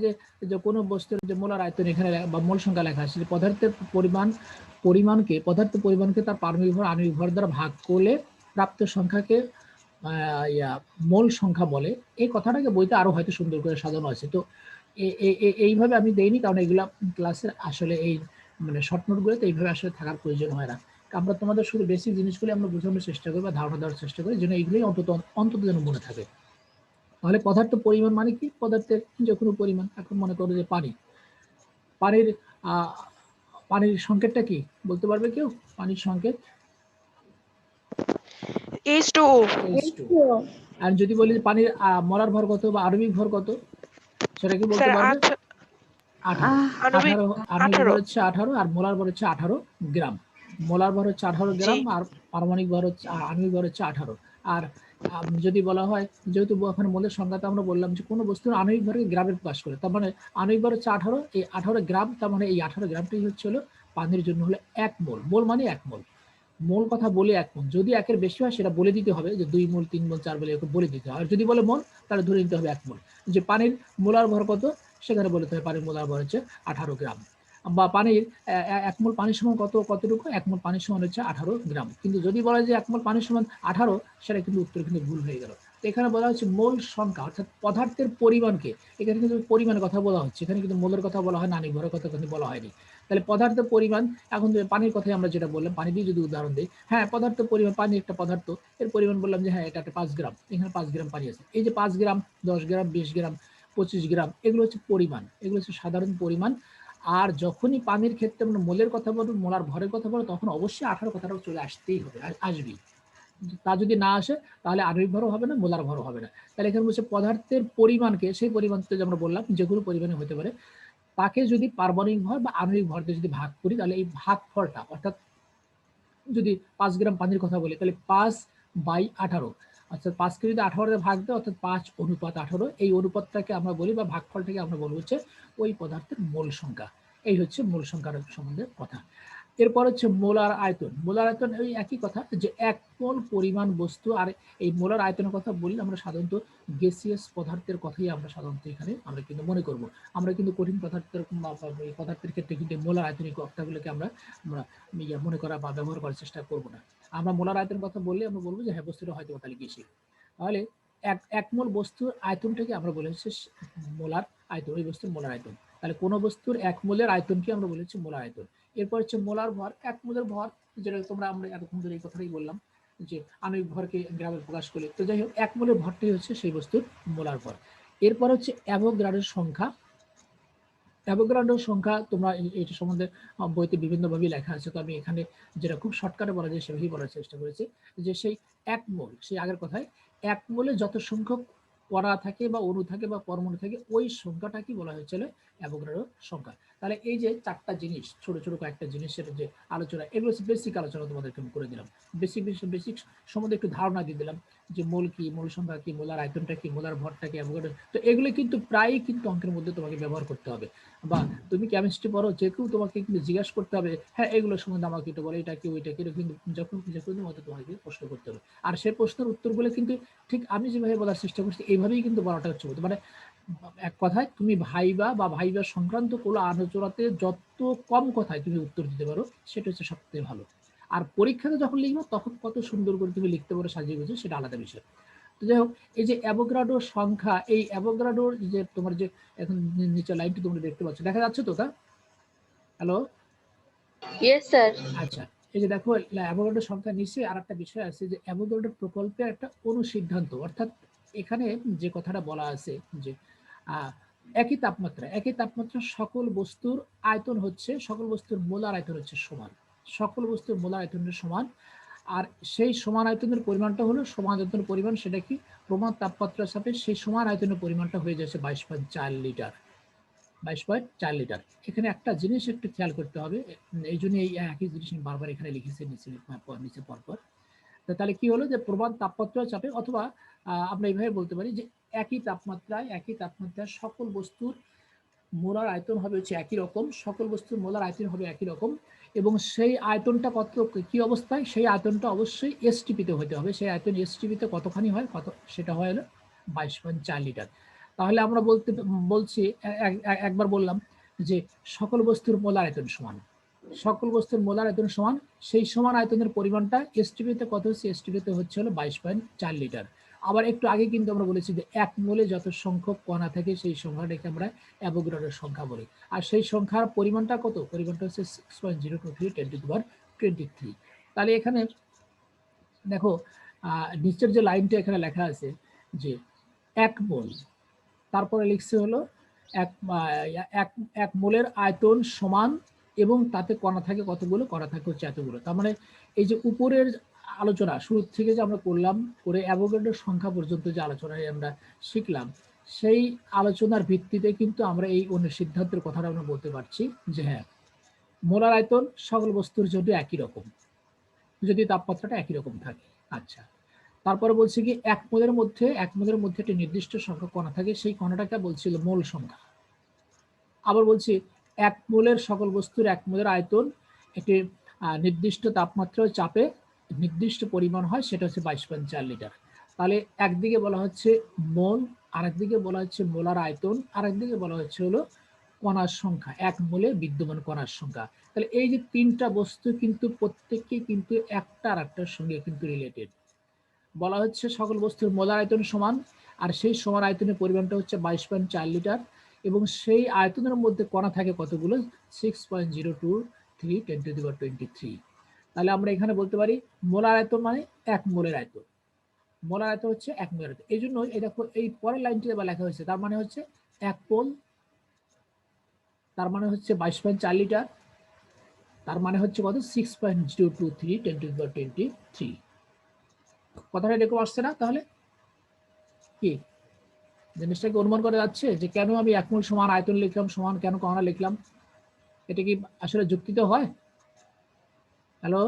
যে যে কোনো বস্তুর যে মোলার আয়তন এখানে বা মোল সংখ্যা লেখা আছে, পদার্থের পদার্থের পরিমাণকে তার পারমাণবিক ভর আণবিক ভর দ্বারা ভাগ করলে প্রাপ্ত সংখ্যাকে মোল সংখ্যা বলে। এই কথাটাকে বইতে আরো হয়তো সুন্দর করে সাজানো আছে। তো এইভাবে আমি দেইনি, কারণ এগুলা ক্লাসের আসলে এই মানে শর্ট নোটগুলোতে এইভাবে আসলে থাকার প্রয়োজন হয় না। আমরা তোমাদের শুধু বেসিক জিনিসগুলি আমরা বোঝানোর চেষ্টা করি বা ধারণা দেওয়ার চেষ্টা করি, যেন এইগুলি অন্তত যেন মনে থাকে। তাহলে পদার্থ পরিমাণ মানে কি? পদার্থের যে কোনো পরিমাণ। এখন মনে করো যে পানির পানির সংকেতটা কি বলতে পারবে কেউ? পানির সংকেত H2O। আর যদি বলি পানির মোলার ভর কত বা আণবিক ভর কত, সেটা কি বলতে স্যার পারবে? 18। আণবিক আণবিক 18। ভর হচ্ছে 18 আর মোলার ভর হচ্ছে 18 গ্রাম। মোলার ভর হচ্ছে 18 জি। গ্রাম আর পারমাণবিক ভর হচ্ছে আণবিক ভর হচ্ছে 18। আর যদি বলা হয়, যেহেতু ওখানে মোলের সংখ্যাটা আমরা বললাম যে কোনো বস্তুর আণবিক ভরকে গ্রামে প্রকাশ করে, তার মানে আণবিক ভর হচ্ছে 18, এই 18 গ্রাম, তার মানে এই 18 গ্রামটাই হচ্ছে হলো পানির জন্য হলো 1 মোল। মোল মানে 1 মোল। মোল কথা বলে 1 মোল, যদি একের বেশি হয় সেটা বলে দিতে হবে যে 2 মোল 3 মোল 4 মোল এরকম বলে দিতে হবে। আর যদি বলে মোল, তাহলে ধরে নিতে হবে 1 মোল। যে পানির মোলার ভর কত, সেখানে বলতে হবে পানির মোলার ভর হচ্ছে 18 গ্রাম। বা পানির 1 মোল পানির সমান কতটুকু? 1 মোল পানির সমান হচ্ছে 18 গ্রাম। কিন্তু যদি বলা হয় যে 1 মোল পানির সমান 18, সেটা কিন্তু উত্তর কিন্তু ভুল হয়ে গেল। এখানে বলা হচ্ছে মোল সংখ্যা, অর্থাৎ পদার্থের পরিমাণকে। এখানে কিন্তু পরিমাণের কথা বলা হচ্ছে, এখানে কিন্তু মোলের কথা বলা হয় না, আণবিক ভরের কথা কিন্তু বলা হয়নি। তাহলে পদার্থের পরিমাণ, এখন পানির কথাই আমরা যেটা বললাম, পানি দিয়ে যদি উদাহরণ দিই, হ্যাঁ পদার্থের পরিমাণ, পানি একটা পদার্থ, এর পরিমাণ বললাম যে হ্যাঁ এটা একটা 5 গ্রাম, এখানে 5 গ্রাম পানি আছে। এই যে 5 গ্রাম, 10 গ্রাম, 20 গ্রাম, 25 গ্রাম, এগুলো হচ্ছে পরিমাণ, এগুলো হচ্ছে সাধারণ পরিমাণ। আর যখনই পানির ক্ষেত্রে আমরা মোলের কথা বলবো, মোলার ভরের কথা বলবো, তখন অবশ্যই 18 কথাটা চলে আসতেই হবে, আসবেই। তা যদি না আসে, তাহলে আণবিক ভরও হবে না, মোলার ভরও হবে না। তাহলে এখানে বলছে পদার্থের পরিমাণকে, সেই পরিমাণতে যে আমরা বললাম যে কোনো পরিমাণে হতে পারে, তাকে যদি পারমাণবিক ভর বা আণবিক ভর দিয়ে যদি ভাগ করি, তাহলে এই ভাগফলটা, অর্থাৎ যদি 5 গ্রাম পানির কথা বলি, তাহলে 5/18, অর্থাৎ 5কে যদি 18 দিয়ে ভাগ দেয়, অর্থাৎ 5:18, এই অনুপাতটাকে আমরা বলি বা ভাগফলটাকে আমরা বলবো হচ্ছে ওই পদার্থের মোল সংখ্যা। এই হচ্ছে মোল সংখ্যার সম্বন্ধে কথা। এরপর হচ্ছে মোলার আয়তন। মোলার আয়তন ওই একই কথা, যে 1 মোল পরিমাণ বস্তু। আর এই মোলার আয়তনের কথা বললে আমরা সাধারণত গ্যাসিয়াস পদার্থের কথাই আমরা সাধারণত এখানে আমরা কিন্তু মনে করব। আমরা কিন্তু কঠিন পদার্থের ক্ষেত্রে কিন্তু মোলার আয়তনিক কথাগুলোকে আমরা মনে করা বা ব্যবহার করার চেষ্টা করব না। আমরা মোলার আয়তনের কথা বললে আমরা বলবো যে হ্যাঁ বস্তুটা হয়তো তাহলে গ্যাসীয়। তাহলে এক মোল বস্তুর আয়তনটাকে আমরা বলে হচ্ছে মোলার আয়তন, ওই বস্তুর মোলার আয়তন। তাহলে কোনো বস্তুর 1 মোলের আয়তনকে আমরা বলেছি মোলার আয়তন। এরপর হচ্ছে মোলার ভর। 1 মোলের ভর, যেটা আমরা এতক্ষণ ধরে এই কথাটাই বললাম যে আণবিক ভরকে গ্রামে প্রকাশ করলে, তো যাই হোক 1 মোলের ভরটাই হচ্ছে সেই বস্তুর মোলার ভর। এরপর হচ্ছে অ্যাভোগাড্রোর সংখ্যা। অ্যাভোগাড্রোর সংখ্যা তোমরা এটা সম্বন্ধে বইতে বিভিন্নভাবে লেখা আছে, তো আমি এখানে যেটা খুব শর্টকাটে বলা যায় সেভাবেই বলার চেষ্টা করেছি। যে সেই 1 মোল, সেই আগের কথায় 1 মোলে যত সংখ্যক কণা থাকে বা অণু থাকে বা পরমাণু থাকে, ওই সংখ্যাটাকে বলা হয়েছিল অ্যাভোগাড্রোর সংখ্যা। তাহলে এই যে 4টা জিনিস, ছোট ছোট কয়েকটা জিনিসের যে আলোচনা, এগুলো হচ্ছে বেসিক আলোচনা তোমাদেরকে আমি করে দিলাম। বেসিক সম্বন্ধে একটু ধারণা দিয়ে দিলাম যে মোল কি, মোল সংখ্যা কি, মোলার আয়তনটা কি, মোলার ভরটা কি, অ্যাভোগাড্রো। তো এগুলো কিন্তু প্রায়ই কিন্তু অঙ্কের মধ্যে তোমাকে ব্যবহার করতে হবে, বা তুমি কেমিস্ট্রি পড়ো, যে কেউ তোমাকে কিন্তু জিজ্ঞাসা করতে হবে হ্যাঁ এগুলো সম্বন্ধে আমাকে একটু বলো, এটা কি ওইটা কি, কিন্তু যখন হয়তো তোমাকে প্রশ্ন করতে হবে। আর সেই প্রশ্নের উত্তরগুলো কিন্তু ঠিক আমি যেভাবে বলার চেষ্টা করছি এইভাবেই কিন্তু বলাটা হচ্ছে। মানে এক কথায় তুমি ভাইবা সংক্রান্ত কোনো আলোচনাতে যত কম কথায় তুমি উত্তর দিতে পারো, সেটা হচ্ছে সবথেকে ভালো। আর পরীক্ষাতে যখন লিখবো, তখন কত সুন্দর করে তুমি লিখতে পারো সাজিয়ে গুছিয়ে, সেটা আলাদা বিষয়। তো যাই হোক, এই যে অ্যাভোগাড্রোর সংখ্যা, এই অ্যাভোগাড্রোর যে তোমার যে এখন নিচে লাইনটি তোমরা দেখতে পাচ্ছ, দেখা যাচ্ছে তো? তা হ্যালো, ইয়েস স্যার। আচ্ছা, এই যে দেখো অ্যাভোগাড্রোর সংখ্যা নিচে আর একটা বিষয় আছে যে অ্যাভোগাড্রো প্রকল্পের একটা অনুসিদ্ধান্ত। অর্থাৎ এখানে যে কথাটা বলা আছে যে একই তাপমাত্রা সকল বস্তুর আয়তন হচ্ছে, সকল বস্তুর মোলার আয়তন হচ্ছে সমান, সকল বস্তুর মোলার আয়তনের সমান। আর সেই সমান আয়তনের পরিমাণটা হলো সমান আয়তনের পরিমাণ, সেটা কি প্রমাণ তাপমাত্রার সাথে সেই সমান আয়তনের পরিমাণটা হয়ে যাচ্ছে 22.4 লিটার। 22.4 লিটার। এখানে একটা জিনিস একটু খেয়াল করতে হবে, এই জন্য এই একই জিনিস আমি বারবার এখানে লিখেছি নিচে পরপর। তাহলে কি হলো যে প্রমাণ তাপমাত্রার চাপে, অথবা আমরা এইভাবে বলতে পারি যে একই তাপমাত্রায় সকল বস্তুর মোলার আয়তন হবে হচ্ছে একই রকম, সকল বস্তুর মোলার আয়তন হবে একই রকম, এবং সেই আয়তনটা কত কি অবস্থায়, সেই আয়তনটা অবশ্যই এসটিপিতে হতে হবে। সেই আয়তন এসটিপিতে কতখানি হয়, সেটা হয় হলো 22.4 লিটার। তাহলে আমরা বলছি একবার বললাম যে সকল বস্তুর মোলার আয়তন সমান, সকল বস্তুর মোলার আয়তন সমান, সেই সমান আয়তনের পরিমাণটা এসটিপিতে কত হচ্ছে, এসটিপিতে হচ্ছে হলো 22.4 লিটার। আবার একটু আগে কিন্তু আমরা বলেছি যে এক মোলে যত সংখ্যক কণা থাকে সেই সংখ্যাটাকে আমরা অ্যাভোগাড্রোর সংখ্যা বলি, আর সেই সংখ্যার পরিমাণটা কত, পরিমাণটা হচ্ছে 6.023 10⁻23। তাহলে এখানে দেখো নিচের যে লাইনটা এখানে লেখা আছে যে এক মোল, তারপরে লিখছে হলো এক মোলের আয়তন সমান এবং তাতে কণা থাকে কতগুলো, কণা থাকে হচ্ছে এতগুলো। তার মানে এই যে উপরের আলোচনা শুরু থেকে যে আমরা করলাম, করে অ্যাভোগাড্রোর সংখ্যা পর্যন্ত যে আলোচনায় আমরা শিখলাম, সেই আলোচনার ভিত্তিতে কিন্তু আমরা এই সিদ্ধান্তের কথাটা আমরা বলতে পারছি যে হ্যাঁ, মোলার আয়তন সকল বস্তুর জন্য একই রকম যদি তাপমাত্রাটা একই রকম থাকে। আচ্ছা, তারপরে বলছি কি এক মোলের মধ্যে একটি নির্দিষ্ট সংখ্যক কণা থাকে, সেই কণাটাকে বলছিল মোল সংখ্যা। আবার বলছি এক মোলের সকল বস্তুর এক মোলের আয়তন একটি নির্দিষ্ট তাপমাত্রা চাপে নির্দিষ্ট পরিমাণ হয়, সেটা হচ্ছে 22.4 লিটার। তাহলে একদিকে বলা হচ্ছে মোল, আরেকদিকে বলা হচ্ছে মোলার আয়তন, আরেকদিকে বলা হচ্ছে হলো কণার সংখ্যা, এক মোলে বিদ্যমান কণার সংখ্যা। তাহলে এই যে তিনটা বস্তু কিন্তু প্রত্যেককে কিন্তু একটা আর একটার সঙ্গে কিন্তু রিলেটেড। বলা হচ্ছে সকল বস্তুর মোলার আয়তন সমান, আর সেই সমান আয়তনের পরিমাণটা হচ্ছে 22.4 লিটার, এবং সেই আয়তনের মধ্যে কণা থাকে কতগুলো, 6.023 10⁻23। তাহলে আমরা এখানে বলতে পারি মোলার আয়তন মানে এক মোলের আয়তন, মোলার আয়তন হচ্ছে এক মোলের আয়তন। এই জন্য এই দেখো এই পরের লাইনটি আবার লেখা হয়েছে, তার মানে হচ্ছে এক মোল, তার মানে হচ্ছে 22.4 লিটার, তার মানে হচ্ছে কত, 6.023 10⁻23। কথাটা এরকম আসছে না? তাহলে কি জিনিসটাকে অনুমান করা যাচ্ছে যে কেন আমি এক মোল সমান আয়তন লিখলাম, সমান কেন কণা লিখলাম? এটা কি আসলে যুক্তিত হয়? হ্যালো,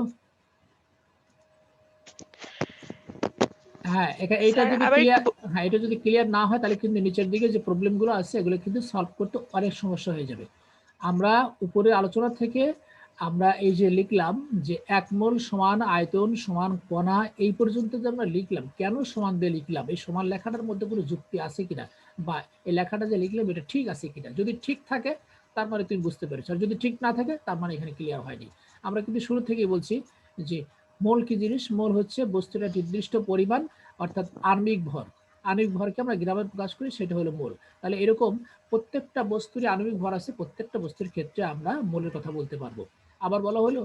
হ্যাঁ, এটা যদি ক্লিয়ার, হ্যাঁ এটা যদি ক্লিয়ার না হয় তাহলে কিন্তু নিচের দিকে যে প্রবলেমগুলো আছে এগুলো কিন্তু সলভ করতে অনেক সমস্যা হয়ে যাবে। আমরা উপরে আলোচনা থেকে আমরা এই যে লিখলাম যে এক মোল সমান আয়তন সমান কণা, এই পর্যন্ত যে আমরা লিখলাম, কেন সমান দিয়ে লিখলাম, এই সমান লেখাটার মধ্যে কোনো যুক্তি আছে কিনা, বা এই লেখাটা যে লিখলাম এটা ঠিক আছে কিনা। যদি ঠিক থাকে তার মানে তুমি বুঝতে পেরেছো, আর যদি ঠিক না থাকে তার মানে এখানে ক্লিয়ার হয়নি। আমরা কিন্তু শুরু থেকেই বলছি যে মোল কি জিনিস, মোল হচ্ছে বস্তুটা নির্দিষ্ট পরিমাণ, অর্থাৎ আণবিক ভর, আণবিক ভরকে আমরা গ্রামে প্রকাশ করি, সেটা হলো মোল। তাহলে এরকম প্রত্যেকটা বস্তুর আণবিক ভর আছে, প্রত্যেকটা বস্তুর ক্ষেত্রে আমরা মোলের কথা বলতে পারবো। আবার বলা হলো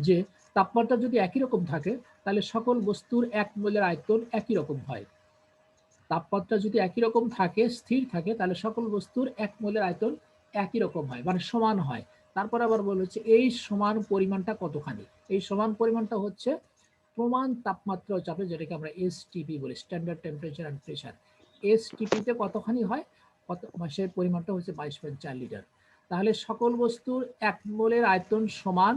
যে তাপমাত্রা যদি একই রকম থাকে তাহলে সকল বস্তুর এক মোলের আয়তন একই রকম হয়। তাপমাত্রা যদি একই রকম থাকে, স্থির থাকে, তাহলে সকল বস্তুর এক মোলের আয়তন একই রকম হয়, মানে সমান হয়। তারপর আবার বলেছে এই সমান পরিমাণটা কতখানি, এই সমান পরিমাণটা হচ্ছে প্রমাণ তাপমাত্রা ও চাপে, যেটাকে আমরা এসটিপি বলি, স্ট্যান্ডার্ড টেম্পারেচার অ্যান্ড প্রেসার। এসটিপিতে কতখানি হয়, কত মাসের পরিমাণটা হচ্ছে 22.4 লিটার। তাহলে সকল বস্তুর এক মোলের আয়তন সমান,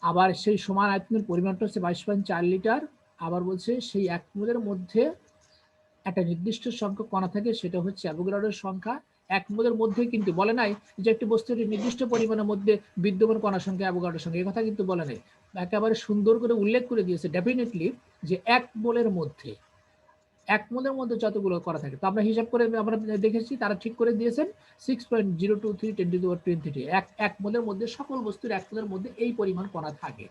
আবার সেই সমান আয়তনের পরিমাণটা হচ্ছে 22.4 লিটার। আবার বলছে সেই এক মোলের মধ্যে একটা নির্দিষ্ট সংখ্যক কণা থাকে, সেটা হচ্ছে অ্যাভোগাড্রোর সংখ্যা। এক মোলের মধ্যে কিন্তু বলে নাই যে একটি বস্তুর নির্দিষ্ট পরিমাণের মধ্যে বিদ্যমান কণার সংখ্যা অ্যাভোগাড্রোর সংখ্যা, এই কথা কিন্তু বলে নাই। একেবারে সুন্দর করে উল্লেখ করে দিয়েছে ডেফিনেটলি যে এক মোলের মধ্যে, এক মোলের মধ্যে যতগুলো করা থাকে, তো আমরা হিসাব করে আমরা দেখেছি, তারা ঠিক করে দিয়েছেন 6.023 10⁻23। এক মোলের মধ্যে সকল বস্তুর এক মোলের মধ্যে এই পরিমাণ কণা থাকে।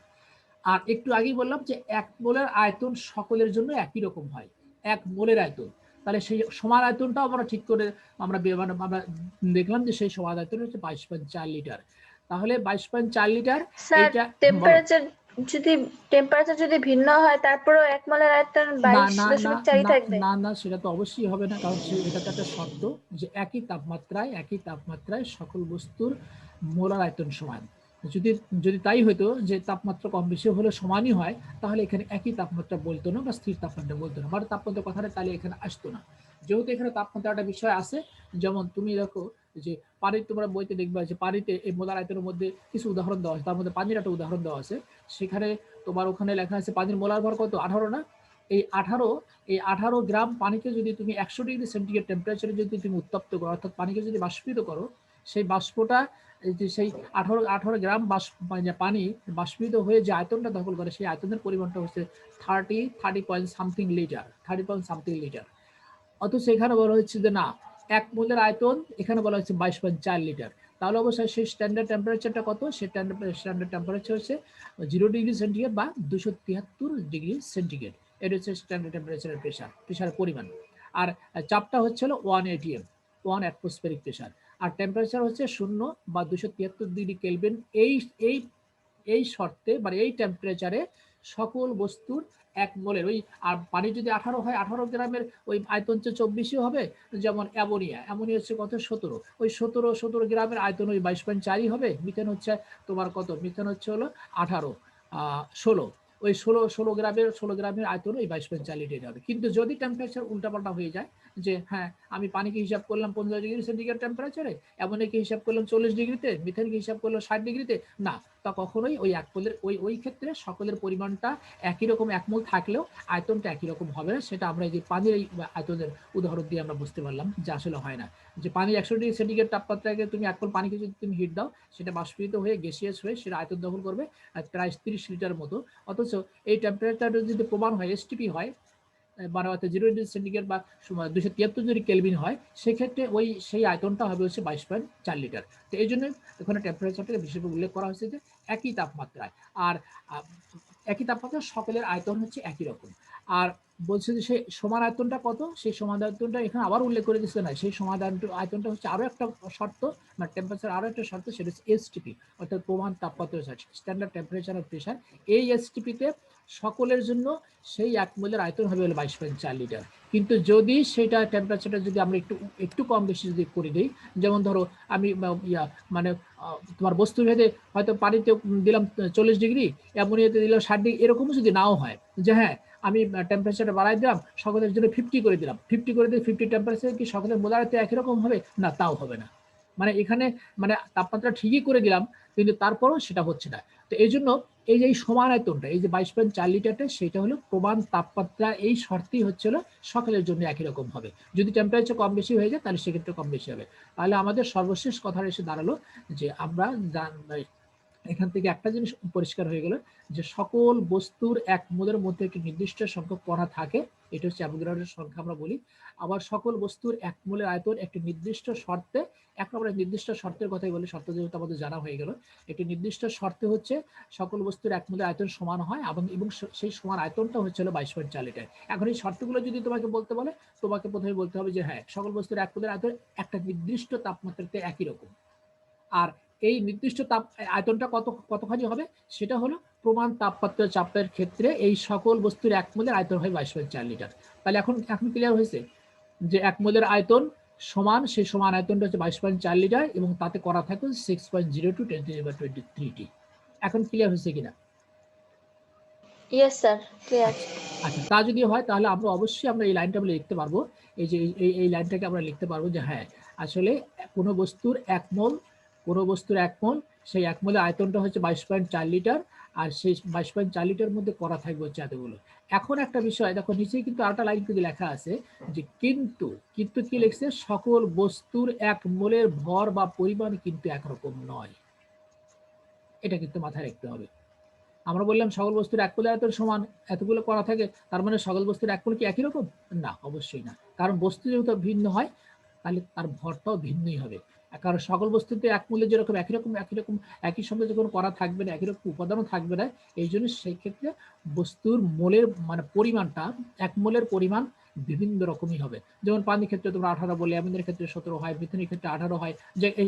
আর একটু আগেই বললাম যে এক মোলের আয়তন সকলের জন্য একই রকম হয়, এক মোলের আয়তন। তাহলে সেই সমান আয়তনটাও আমরা ঠিক করে আমরা আমরা দেখলাম যে সেই সমান আয়তন হচ্ছে 22.4 লিটার। তাহলে 22.4 লিটার, স্যার এইটা টেম্পারেচার যদি ভিন্ন হয় তারপরেও এক মোলের আয়তন না না না 22.4 না থাকবে? না না সেটা তো অবশ্যই হবে না, কারণ এটা তো একটা শর্ত যে একই তাপমাত্রায় সকল বস্তুর মোলার আয়তন সমান। যদি যদি তাই হতো যে তাপমাত্রা কম বেশি হলে সমানই হয়, তাহলে এখানে একই তাপমাত্রা বলতো না, বা স্থির তাপমাত্রা বলতো না, বা তাপমাত্রা কথাটা তাহলে এখানে আসতো না। যেহেতু এখানে তাপমাত্রাটা বিষয় আছে, যেমন তুমি দেখো যে পানি, তোমরা বইতে দেখবে যে পানিতে এই মোলার আয়তনের মধ্যে কিছু উদাহরণ দেওয়া আছে, তার মধ্যে পানির একটা উদাহরণ দেওয়া আছে। সেখানে তোমার ওখানে লেখা আছে পানির মোলার ভর কত, 18 না? এই 18 গ্রাম পানিকে যদি তুমি 100 ডিগ্রি সেন্টিগ্রেড টেম্পারেচারে যদি তুমি উত্তপ্ত করো, অর্থাৎ পানিকে যদি বাষ্পীত করো, সেই বাষ্পটা সেই 18 গ্রাম পানি বাষ্পীত হয়ে যে আয়তনটা দখল করে, সেই আয়তনের পরিমাণটা হচ্ছে 30 পয়েন্ট সামথিং লিটার। অথচ এখানে বলা হচ্ছে যে না, 1 মোলের আয়তন এখানে বলা হচ্ছে 22.4 লিটার। তাহলে অবশ্যই সেই স্ট্যান্ডার্ড টেম্পারেচারটা কত? সেই স্ট্যান্ডার্ড টেম্পারেচার হচ্ছে 0 ডিগ্রি সেন্টিগ্রেড বা 273 ডিগ্রি সেন্টিগ্রেড। এটা হচ্ছে স্ট্যান্ডার্ড টেম্পারেচারের প্রেশারের পরিমাণ। আর চাপটা হচ্ছে হলো 1 atm, 1 অ্যাটমসফেরিক প্রেশার। আর টেম্পারেচার হচ্ছে 0 বা 273 ডিগ্রি কেলভিন। এই এই এই শর্তে মানে এই টেম্পারেচারে সকল বস্তুর 1 মোলের ওই, আর পানি যদি 18 হয় 18 গ্রামের ওই আয়তন হচ্ছে 24 হবে। যেমন অ্যামোনিয়া হচ্ছে কত? 17। ওই 17 গ্রামের আয়তন ওই 22.4 হবে। মিথেন হচ্ছে তোমার কত? মিথেন হচ্ছে হলো 18, 16। ওই 16 গ্রামের আয়তন ওই 22.4 লিটার হবে। কিন্তু যদি টেম্পারেচার উল্টাপাল্টা হয়ে যায়, যে হ্যাঁ আমি পানিকে হিসাব করলাম 15 ডিগ্রি সেন্টিগ্রেড টেম্পারেচারে, অ্যামোনিয়াকে হিসাব করলাম 40 ডিগ্রিতে, মিথেনকে হিসাব করলাম 60 ডিগ্রিতে, না, তা কখনোই ওই 1 মোলের ওই ক্ষেত্রে সকলের পরিমাণটা একই রকম, 1 মোল থাকলেও আয়তনটা একই রকম হবে না। সেটা আমরা এই যে পানির এই আয়তনের উদাহরণ দিয়ে আমরা বুঝতে পারলাম যে আসলে হয় না। যে পানি 100 ডিগ্রি সেন্টিগ্রেড তাপমাত্রাকে তুমি 1 মোল পানিকে যদি তুমি হিট দাও, সেটা বাষ্পীভূত হয়ে গ্যাসিয়াস হয়ে সেটা আয়তন দখল করবে প্রায় 30 লিটার মতো। অথচ এই টেম্পারেচারটা যদি প্রমাণ হয় এসটিপি হয়, মানে অর্থাৎ 0 ডিগ্রি সেন্টিগ্রেড বা 273 যদি কেলভিন হয়, সেক্ষেত্রে সেই আয়তনটা হবে হচ্ছে 22.4 লিটার। তো এই জন্য এখানে টেম্পারেচারটাকে বিশেষভাবে উল্লেখ করা হয়েছে যে একই তাপমাত্রায়। আর একই তাপমাত্রায় সকলের আয়তন হচ্ছে একই রকম। আর বলছে যে সেই সমান আয়তনটা কত? সেই সমান আয়তনটা এখানে আবার উল্লেখ করে দিচ্ছে না। সেই সমান আয়তনটা হচ্ছে আরো একটা শর্ত, মানে টেম্পারেচার আরো একটা শর্ত, সেটা হচ্ছে এসটিপি, অর্থাৎ প্রমাণ তাপমাত্রা, স্ট্যান্ডার্ড টেম্পারেচার অফ প্রেশার। এই এসটিপিতে সকলের জন্য সেই 1 মোলের আয়তন হবে হলো 22.4 লিটার। কিন্তু যদি সেটা টেম্পারেচারটা যদি আমরা একটু কম বেশি যদি করে দিই, যেমন ধরো আমি মানে তোমার বস্তু ভেদে হয়তো পানিতে দিলাম 40 ডিগ্রি, অ্যামোনিয়াতে দিলাম 60 ডিগ্রি, এরকমও যদি নাও হয়, যে হ্যাঁ আমি টেম্পারেচারটা বাড়াই দিলাম, সকলের জন্য 50 করে দিলাম, 50 করে দিয়ে 50 টেম্পারেচার কি সকলের মোলার আয়তন একই রকম হবে? না, তাও হবে না। মানে এখানে মানে তাপমাত্রা ঠিকই করে দিলাম, কিন্তু তারপরও সেটা হচ্ছে না। তো এই জন্য এই যে এই সমান আয়তনটা, এই যে 22.4 লিটারটা, সেটা হলো প্রমাণ তাপমাত্রা, এই শর্তেই হচ্ছিল সকলের জন্য একই রকম হবে। যদি টেম্পারেচার কম বেশি হয়ে যায় তাহলে সেক্ষেত্রে কম বেশি হবে। তাহলে আমাদের সর্বশেষ কথা এসে দাঁড়ালো যে আমরা এখান থেকে একটা জিনিস পরিষ্কার হয়ে গেল, যে সকল বস্তুর 1 মোলের মধ্যে একটি নির্দিষ্ট সংখ্যক কণা থাকে, এটা হচ্ছে অ্যাভোগাড্রোর সংখ্যা আমরা বলি। আবার সকল বস্তুর 1 মোলের আয়তন একটি নির্দিষ্ট শর্তে, এখন আমরা নির্দিষ্ট শর্তের কথাই বলি, শর্ত যেহেতু আমাদের জানা হয়ে গেল, একটি নির্দিষ্ট শর্তে হচ্ছে সকল বস্তুর 1 মোলের আয়তন সমান হয়, এবং সেই সমান আয়তনটা হচ্ছে 22.4 লিটার। এখন এই শর্তগুলো যদি তোমাকে বলতে বলে, তোমাকে প্রথমে বলতে হবে যে হ্যাঁ সকল বস্তুর 1 মোলের আয়তন একটা নির্দিষ্ট তাপমাত্রাতে একই রকম। আর এই নির্দিষ্ট আয়তনটা কতখানি হবে, সেটা হলো প্রমাণ তাপমাত্রা চাপের ক্ষেত্রে এই সকল বস্তুর 1 মোলের আয়তন হয় 22.4 লিটার। তাহলে এখন ক্লিয়ার হয়েছে যে 1 মোলের আয়তন সমান, সেই সমান আয়তনটা হচ্ছে 22.4 লিটার, এবং তাতে করা থাকে 6.02 10⁻23 টি। এখন ক্লিয়ার হয়েছে কিনা? Yes sir, clear. আচ্ছা, তা যদি হয় তাহলে আমরা অবশ্যই এই লাইনটা আমরা লিখতে পারবো। এই যে এই লাইনটাকে আমরা লিখতে পারবো যে হ্যাঁ আসলে কোনো বস্তুর 1 মোল, সেই 1 মোলের আয়তনটা হচ্ছে 22.4 লিটার, আর সেই 22.4 লিটার মধ্যে করা থাকবে হচ্ছে এতগুলো। এখন একটা বিষয় দেখো, নিচেই কিন্তু আরেকটা লাইন কিন্তু লেখা আছে যে কিন্তু কি লিখছে? সকল বস্তুর 1 মোলের ভর বা পরিমাণ কিন্তু একরকম নয়। এটা কিন্তু মাথায় রাখতে হবে। আমরা বললাম সকল বস্তুর 1 মোলের আয়তন সমান, এতগুলো করা থাকে, তার মানে সকল বস্তুর 1 মোল কি একই রকম? না, অবশ্যই না। কারণ বস্তু যেহেতু ভিন্ন হয়, তাহলে তার ভরটাও ভিন্নই হবে। কারণ সকল বস্তুতে 1 মোলে যেরকম একই সঙ্গে যখন করা থাকবে না, একই রকম উপাদানও থাকবে না, এই জন্য সেই ক্ষেত্রে বস্তুর মোলের মানে পরিমাণটা, 1 মোলের পরিমাণ বিভিন্ন রকমই হবে। যেমন পানির ক্ষেত্রে তোমরা 18 বলে, অ্যামিনের ক্ষেত্রে 17 হয়, মিথেনের ক্ষেত্রে 18 হয়,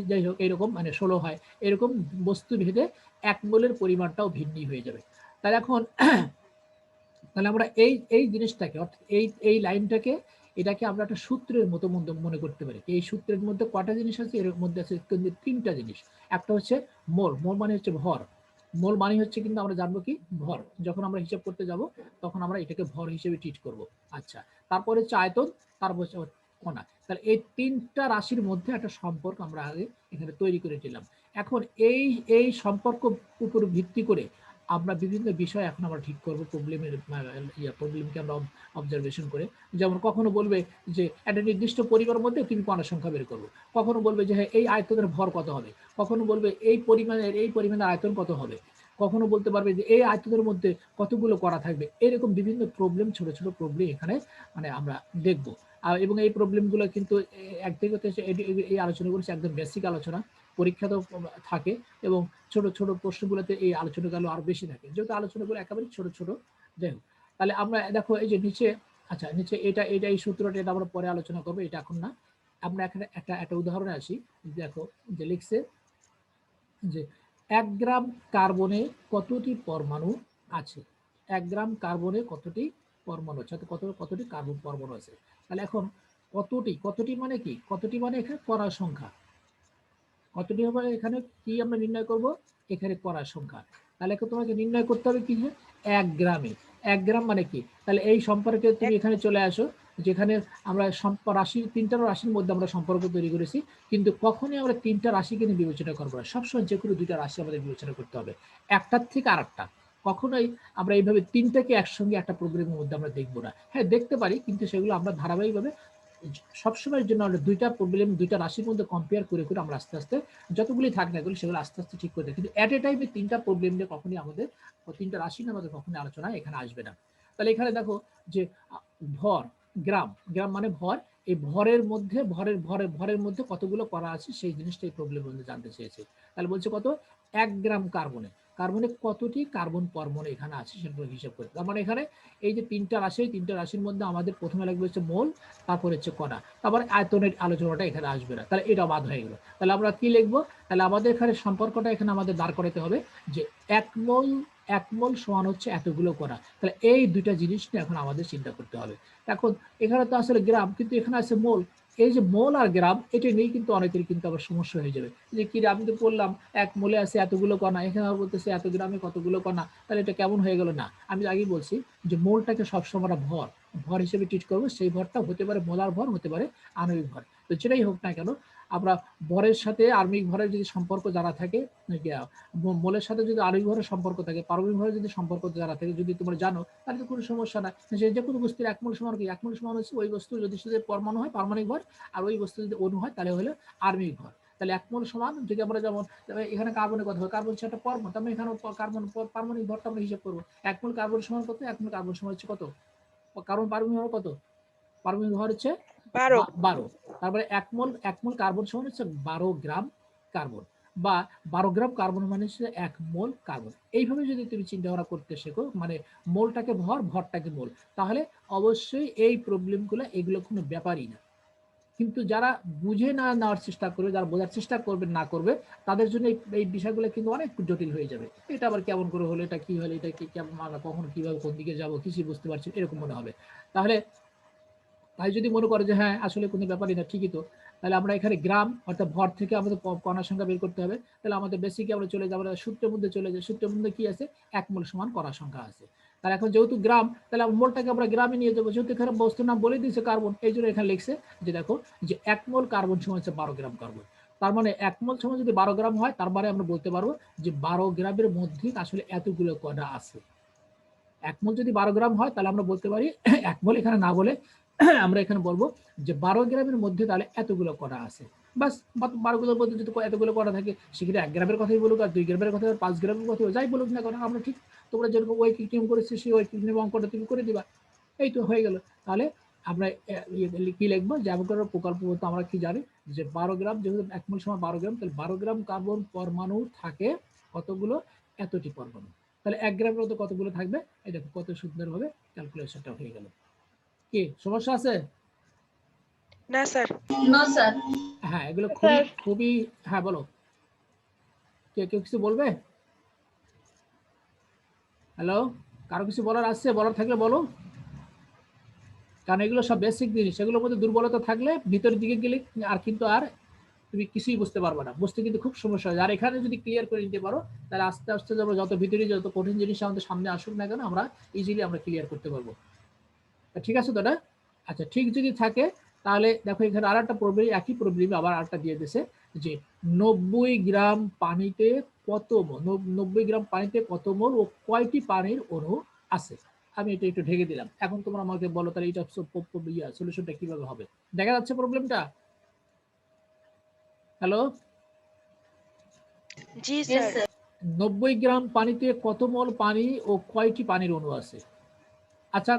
যাই হোক এইরকম মানে 16 হয়। এরকম বস্তু ভেদে 1 মোলের পরিমাণটাও ভিন্নই হয়ে যাবে। তাহলে এখন তাহলে আমরা এই জিনিসটাকে, অর্থাৎ এই লাইনটাকে, এটাকে আমরা একটা সূত্রের মতো মনে করতে পারি। এই সূত্রের মধ্যে কটা জিনিস আছে? এর মধ্যে আছে 3টা জিনিস। একটা হচ্ছে মোল মানে হচ্ছে ভর। মোল মানে হচ্ছে কিন্তু আমরা জানবো কি? ভর। যখন আমরা হিসাব করতে যাব তখন আমরা এটাকে ভর হিসেবে ট্রিট করব। আচ্ছা, তারপরে হচ্ছে আয়তন, তারপর হচ্ছে কণা। তাহলে এই 3টা রাশির মধ্যে একটা সম্পর্ক আমরা আগে এখানে তৈরি করে দিলাম। এখন এই সম্পর্ক উপর ভিত্তি করে আমরা বিভিন্ন বিষয় এখন আমরা ঠিক করবো, প্রবলেমকে আমরা অবজারভেশন করে। যেমন কখনো বলবে যে একটা নির্দিষ্ট পরিবারের মধ্যে তুমি কণার সংখ্যা বের করবো, কখনো বলবে যে হ্যাঁ এই আয়তনের ভর কত হবে, কখনো বলবে এই পরিমাণের আয়তন কত হবে, কখনো বলতে পারবে যে এই আয়তনের মধ্যে কতগুলো করা থাকবে। এরকম বিভিন্ন প্রবলেম, ছোট ছোট প্রবলেম এখানে মানে আমরা দেখবো। এবং এই প্রবলেমগুলো কিন্তু একদিকে এই আলোচনাগুলো হচ্ছে একদম বেসিক আলোচনা, পরীক্ষাতেও থাকে এবং ছোট ছোট প্রশ্নগুলোতে এই আলোচনাগুলো আরো বেশি থাকে, যেহেতু আলোচনাগুলো একেবারে ছোট ছোট। যাই হোক, তাহলে আমরা দেখো এই যে নিচে, আচ্ছা নিচে এটা এটা এই সূত্রটা এটা আমরা পরে আলোচনা করবো, এটা এখন না। আমরা এখানে একটা উদাহরণে আসি। দেখো যে লিখছে যে 1 গ্রাম কার্বনে কতটি পরমাণু আছে। 1 গ্রাম কার্বনে কতটি পরমাণু আছে, কতটি কার্বন পরমাণু আছে। তাহলে এখন কতটি মানে কি, কতটি মানে এখানে কণার সংখ্যা, কতটি হবে এখানে কি আমরা নির্ণয় করব, এখানে কণার সংখ্যা। তাহলে তোমাকে নির্ণয় করতে হবে কি, 1 গ্রামে। 1 গ্রাম মানে কি, তাহলে এই সম্পর্কে তুমি এখানে চলে আসো, যেখানে আমরা রাশি, 3টা রাশির মধ্যে আমরা সম্পর্ক তৈরি করেছি, কিন্তু কখনই আমরা 3টা রাশিকে নিয়ে বিবেচনা করবো না, সবসময় যে কোনো 2টা রাশি আমাদের বিবেচনা করতে হবে, একটার থেকে আরেকটা। কখনোই আমরা এইভাবে 3টাকে একসঙ্গে একটা প্রোগ্রামের মধ্যে আমরা দেখবো না। হ্যাঁ দেখতে পারি, কিন্তু সেগুলো আমরা ধারাবাহিকভাবে সবসময়ের জন্য আমরা 2টা প্রবলেম 2টা রাশির মধ্যে কম্পেয়ার করে করে আমরা আস্তে আস্তে যতগুলি থাক না এগুলো সেগুলো আস্তে আস্তে ঠিক করে দেয়, কিন্তু এট এ টাইমে 3টা প্রবলেম নিয়ে কখনই আমাদের 3টা রাশি নিয়ে আমাদের কখনই আলোচনা এখানে আসবে না। তাহলে এখানে দেখো যে ভর, গ্রাম, গ্রাম মানে ভর, এই ভরের মধ্যে ভরের মধ্যে কতগুলো করা আছে সেই জিনিসটা এই প্রবলেমের মধ্যে জানতে চেয়েছে। তাহলে বলছে কত, 1 গ্রাম কার্বনে, কার্বনে কতটি কার্বন পরমাণু এখানে আছে সেটা হিসাব করে। তার মানে এখানে এই যে 3টা রাশি, 3টা রাশির মধ্যে আমাদের প্রথমে লাগবে হচ্ছে মোল, তারপর হচ্ছে কণা, তারপর আয়তনের আলোচনাটা এখানে আসবে না, তাহলে এটা বাদ হয়ে গেল। তাহলে আমরা কি লিখবো, তাহলে আমাদের এখানে সম্পর্কটা এখানে আমাদের দাঁড় করাতে হবে যে 1 মোল সমান হচ্ছে এতগুলো কণা। তাহলে এই 2টা জিনিস নিয়ে এখন আমাদের চিন্তা করতে হবে। এখন এখানে তো আসলে গ্রাম, কিন্তু এখানে আছে মোল। এই যে মোল আর গ্রাম এটা নিয়ে কিন্তু অনেকের কিন্তু আবার সমস্যা হয়ে যাবে, যে কি আমি তো বললাম 1 মোলে আছে এতগুলো কণা, এখানে আবার বলতেছে এত গ্রামে কতগুলো কণা, তাহলে এটা কেমন হয়ে গেল না। আমি আগেই বলছি যে মোলটাকে সবসময় আমরা ভর হিসেবে ট্রিট করবো, সেই ভরটা হতে পারে মোলার ভর, হতে পারে আণবিক ভর, তো যেটাই হোক না কেন আমরা ভরের সাথে আণবিক ভরের যদি সম্পর্ক জানা থাকে, মোলের সাথে যদি আণবিক ভরের সম্পর্ক থাকে, পারমাণবিক ভরের যদি সম্পর্ক জানা থাকে, যদি তোমরা জানো তাহলে তো কোনো সমস্যা না। যে কোনো বস্তুর 1 মোল সমান কি, 1 মোল সমান হচ্ছে ওই বস্তু যদি শুধু পরমাণু হয় পারমাণবিক ভর, আর ওই বস্তু যদি অণু হয় তাহলে হলো আণবিক ভর। তাহলে 1 মোল সমান যদি আমরা যেমন এখানে কার্বনের কথা হয়, কার্বন হচ্ছে একটা পরমাণু, তার মানে এখানে কার্বন পারমাণবিক ভরটা আমরা হিসাব করবো। 1 মোল কার্বন সমান কত, 1 মোল কার্বন সমান হচ্ছে কত, কার্বন পারমাণবিক ভর কত, পারমাণবিক ভর হচ্ছে 12। তারপরে 1 মোল কার্বন সমান হচ্ছে 12 গ্রাম কার্বন, বা 12 গ্রাম কার্বন মানে হচ্ছে 1 মোল কার্বন। এইভাবে যদি তুমি চিন্তা ভাবনা করতে শেখো, মানে মোলটাকে ভর, ভরটাকে মোল, তাহলে অবশ্যই এই প্রবলেমগুলো এগুলো কোনো ব্যাপারই না। কিন্তু যারা বুঝে না নেওয়ার চেষ্টা করবে, যারা বোঝার চেষ্টা করবে না করবে, তাদের জন্য এই বিষয়গুলো কিন্তু অনেক জটিল হয়ে যাবে। এটা আবার কেমন করে হলো, এটা কি হলো, এটা কি কেমন, কখন কিভাবে কোন দিকে যাবো কিছুই বুঝতে পারছি এরকম মনে হবে। তাহলে তাই যদি মনে করে যে হ্যাঁ আসলে কোনো ব্যাপারই না, ঠিকই তো, তাহলে আমরা এখানে গ্রাম অর্থাৎ ভর থেকে আমাদের কণার সংখ্যা বের করতে হবে। তাহলে আমাদের বেসিকে আমরা চলে যাবো, সূত্রের মধ্যে চলে যাই, সূত্রের মধ্যে কি আছে, 1 মোল সমান কণার সংখ্যা আছে। তাহলে এখন যেহেতু গ্রাম, তাহলে মোলটাকে আমরা গ্রামে নিয়ে যাবো, যেহেতু এখানে বস্তুর নাম বলে দিয়েছে কার্বন, এই জন্য এখানে লিখছে যে দেখো যে 1 মোল কার্বন সমান হচ্ছে 12 গ্রাম কার্বন। তার মানে 1 মোল সমান যদি 12 গ্রাম হয়, তার মানে আমরা বলতে পারবো যে 12 গ্রামের মধ্যে আসলে এতগুলো কণা আছে। 1 মোল যদি 12 গ্রাম হয় তাহলে আমরা বলতে পারি 1 মোল এখানে না বলে আমরা এখানে বলবো যে 12 গ্রামের মধ্যে তাহলে এতগুলো কণা আছে। বাস, 12 গুলোর মধ্যে যদি এতগুলো কণা থাকে, সেক্ষেত্রে 1 গ্রামের কথাই বলুক, আর 2 গ্রামের কথা, 5 গ্রামের কথা, যাই বলুক না কেন, আমরা ঠিক তোমরা যেরকম ঐকিক নিয়ম করেছো সেই ঐকিক নিয়ম অঙ্কটা তুমি করে দিবা, এই তো হয়ে গেল। তাহলে আমরা কি লিখবো, যে অ্যাভোগাড্রো প্রকল্প বলতে আমরা কি জানি যে 12 গ্রাম, যেহেতু 1 মোল সমান 12 গ্রাম, তাহলে 12 গ্রাম কার্বন পরমাণু থাকে কতগুলো, এতটি পরমাণু। তাহলে 1 গ্রামের মধ্যে কতগুলো থাকবে, এই দেখো কত সুন্দরভাবে ক্যালকুলেশনটা হয়ে গেল। কি সমস্যা আছে? না স্যার। No sir. হ্যাঁ এগুলো খুবই খুবই, হ্যাঁ বলো, কেউ কিছু বলবে? হ্যালো, কারো কিছু বলার আছে? বলার থাকলে বলো, কারণ এগুলো সব বেসিক জিনিস, এগুলোর মধ্যে দুর্বলতা থাকলে ভিতরের দিকে গেলে আর কিন্তু আর তুমি কিছুই বুঝতে পারবে না, বুঝতে কিন্তু খুব সমস্যা হয়। আর এখানে যদি ক্লিয়ার করে নিতে পারো, তাহলে আস্তে আস্তে যাবো, যত ভিতরে যত কঠিন জিনিস আমাদের সামনে আসুক না কেন, আমরা ইজিলি আমরা ক্লিয়ার করতে পারবো। ঠিক আছে তো না? আচ্ছা, ঠিক যদি থাকে তাহলে দেখো এখানে আর একটা প্রবলেম, একই প্রবলেম আবার আরেকটা দিয়ে দিয়েছে যে 90 গ্রাম পানিতে কত মোল, 90 গ্রাম পানিতে কত মোল ও কয়টি পানির অণু আছে। আমি এটা একটু ঢেকে দিলাম, এখন তোমরা আমাকে বলো তাহলে এটা সলিউশনটা কিভাবে হবে। দেখা যাচ্ছে প্রবলেমটা? হ্যালো, জি স্যার। 90 গ্রাম পানিতে কত মোল পানি ও কয়টি পানির অণু আছে। আচ্ছা,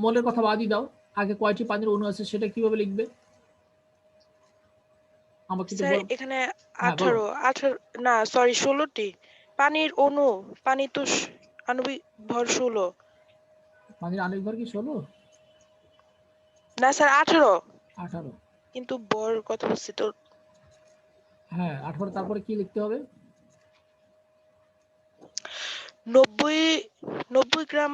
মোলের কথা বাদই দাও, আগে কয়টি পানির অণু আছে সেটা কিভাবে লিখবে আমাকে একটু স্যার বল। এখানে হ্যাঁ বলো। 18 না সরি 16টি পানির অণু। পানি তো আণবিক ভর 16। পানির আণবিক ভর কি 16? না স্যার 18, 18। কিন্তু ভর কথা বলছি তো। হ্যাঁ 18, তারপরে কি লিখতে হবে? 90 গ্রাম।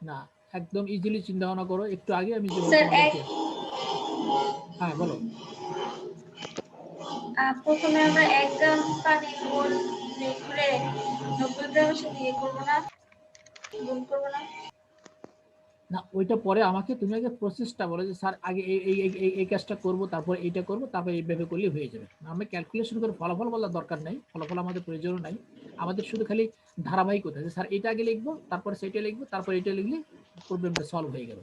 না, একদম ইজিলি চিন্তা ভাবনা করো, একটু আগে আমি যেভাবে স্যার তোমাদেরকে। হ্যাঁ বলো। প্রথমে আমরা 1 গ্রাম পানির মোল লিখলে 90 গ্রামের সাথে ইয়ে করবো না, গুণ করবো না? না ওইটা পরে আমাকে তুমি আগে প্রসেসটা বলো যে স্যার আগে এই এই এই এই কাজটা করবো, তারপর এইটা করবো, তারপর এইভাবে করলে হয়ে যাবে। আমি ক্যালকুলেশন করে ফলাফল বলার দরকার নাই, ফলাফল আমাদের প্রয়োজন নাই। আমাদের শুধু খালি ধারাবাহিকতা যে স্যার এটা আগে লিখবো, তারপর সেটা লিখবো, তারপর এটা লিখলে প্রবলেমটা সলভ হয়ে গেল।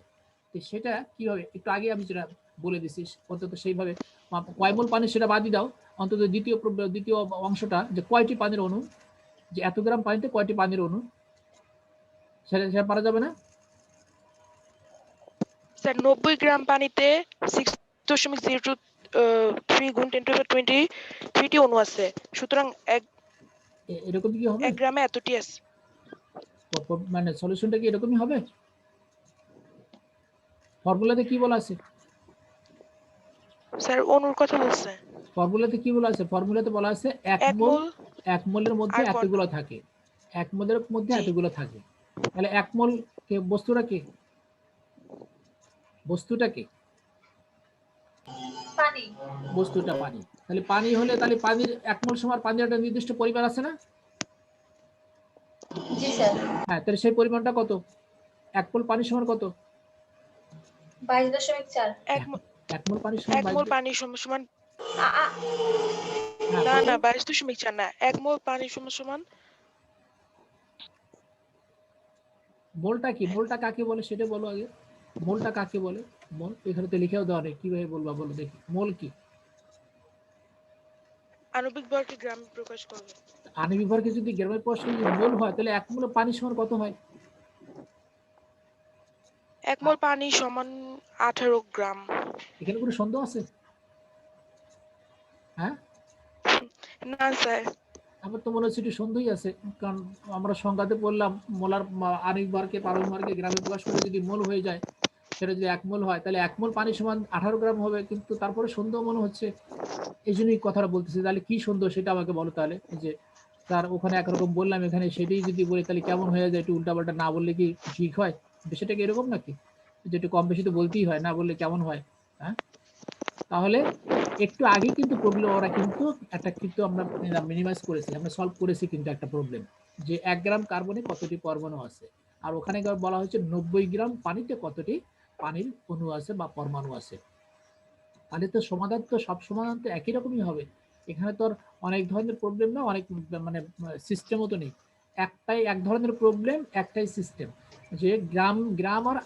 তো সেটা কিভাবে একটু আগে আমি যেটা বলে দিছি অন্তত সেইভাবে কয় মোল পানি সেটা বাদই দাও, অন্তত দ্বিতীয় অংশটা যে কয়টি পানির অণু, যে এত গ্রাম পানিতে কয়টি পানির অণু, সেটা পারা যাবে না? স্যার 90 গ্রাম পানিতে 6.023 গুণ 10⁻23টি অণু আছে। সুতরাং এরকম কি হবে? 1 গ্রামে এতটি আছে। মানে সলিউশনটা কি এরকমই হবে? ফর্মুলাতে কি বলা আছে? স্যার অণুর কথা বলছে। ফর্মুলাতে কি বলা আছে? ফর্মুলাতে বলা আছে 1 1 মোল, মোল 1 মোলের মধ্যে আর এতগুলো থাকে, 1 মোলের মধ্যে জি এতগুলো থাকে। তাহলে 1 মোল কে বস্তুটা কি? বস্তুটা কি? পানি। বস্তুটা পানি। তাহলে পানি হলে তাহলে পানির 1 মোল সমান পানির একটা নির্দিষ্ট পরিমাণ আছে না? জি স্যার। হ্যাঁ, তাহলে সেই পরিমাণটা কত? 1 মোল পানি সমান কত? 22.4। 1 মোল পানি সমান 1 মোল 22। পানি সমান আ আ হ্যাঁ না কত? না 22.4 না, 1 মোল পানি সমান মোলটা কি? মোলটা কাকে বলে সেটা বলো আগে। মোলটা কাকে বলে? মোল এখানে তো লিখেও দেওয়া নেই, কিভাবে বলবা বলো দেখি। মোল কি? আণবিক ভরকে গ্রামে প্রকাশ করবে। আণবিক ভরকে যদি গ্রামের প্রশ্ন যদি মোল হয় তাহলে 1 মোল পানি সমান কত হয়? 1 মোল পানি সমান 18 গ্রাম। এখানে কোনো সন্দেহ আছে? হ্যাঁ, না স্যার। আমার তো মনে হচ্ছে একটু সন্দেহই আছে, কারণ আমরা সংজ্ঞাতে বললাম মোলার আণবিক ভরকে পারমাণবিক ভরকে গ্রামে প্রকাশ করে যদি মোল হয়ে যায়, সেটা যদি 1 মোল হয় তাহলে 1 মোল পানি সমান 18 গ্রাম হবে, কিন্তু তারপরে সন্দেহ মনে হচ্ছে। এই জন্যই কথাটা বলতেছি, তাহলে কি সন্দেহ সেটা আমাকে বলো তাহলে। যে স্যার ওখানে একরকম বললাম, এখানে সেটাই যদি বলি তাহলে কেমন হয়ে যায়, একটু উল্টাপাল্টা না বললে কি ঠিক হয়? বিষয়টা কি এরকম নাকি যে একটু কম বেশি তো বলতেই হয়, না বললে কেমন হয়? হ্যাঁ, তাহলে একটু আগে কিন্তু প্রবলেম ওরা কিন্তু একটা কিন্তু আমরা মিনিমাইজ করেছি, আমরা সলভ করেছি কিন্তু একটা প্রবলেম, যে 1 গ্রাম কার্বনে কতটি পরমাণু আছে, আর ওখানে বলা হয়েছে 90 গ্রাম পানিতে কতটি পানির অণু আছে বা পরমাণু আছে। তাহলে তো সমাধান তো সব সমাধান তো একই রকমই হবে। এখানে তো আর অনেক ধরনের প্রবলেম না, অনেক মানে সিস্টেমও তো নেই। একটাই এক ধরনের প্রবলেম, একটাই সিস্টেম, যে গ্রাম আর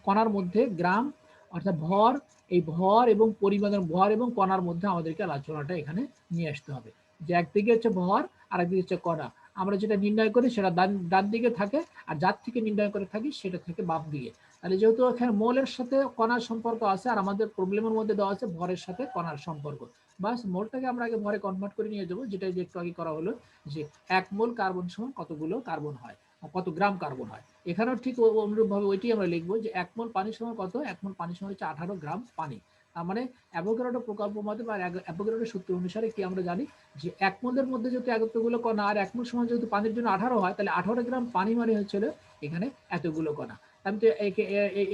কণার মধ্যে গ্রাম অর্থাৎ ভর, এই ভর এবং পরিমাণের ভর এবং কণার মধ্যে আমাদেরকে আলোচনাটা এখানে নিয়ে আসতে হবে। যে একদিকে হচ্ছে ভর আর একদিকে হচ্ছে কণা, আমরা যেটা নির্ণয় করি সেটা ডান দিকে থাকে, আর যার থেকে নির্ণয় করে থাকি সেটা থেকে বাম দিকে। তাহলে যেহেতু এখানে মোলের সাথে কণার সম্পর্ক আছে, আর আমাদের প্রবলেমের মধ্যে দেওয়া আছে ভরের সাথে কণার সম্পর্ক, বাস মোলটাকে আমরা আগে ভরে কনভার্ট করে নিয়ে যাবো, যেটা যে একটু আগে করা হলো, যে 1 মোল কার্বন সমান কতগুলো কার্বন হয়, কত গ্রাম কার্বন হয়। এখানেও ঠিক অনুরূপভাবে ওইটাই আমরা লিখবো, যে 1 মোল পানি সমান কত? 1 মোল পানি সমান হচ্ছে 18 গ্রাম পানি। তার মানে অ্যাভোগাড্রো প্রকল্প মতে বা অ্যাভোগাড্রো সূত্র অনুসারে কি আমরা জানি, যে 1 মোলের মধ্যে যেহেতু এতগুলো কণা, আর 1 মোল সমান যেহেতু পানির জন্য 18 হয়, তাহলে 18 গ্রাম পানি মানে হচ্ছিল এখানে এতগুলো কণা। আমি তো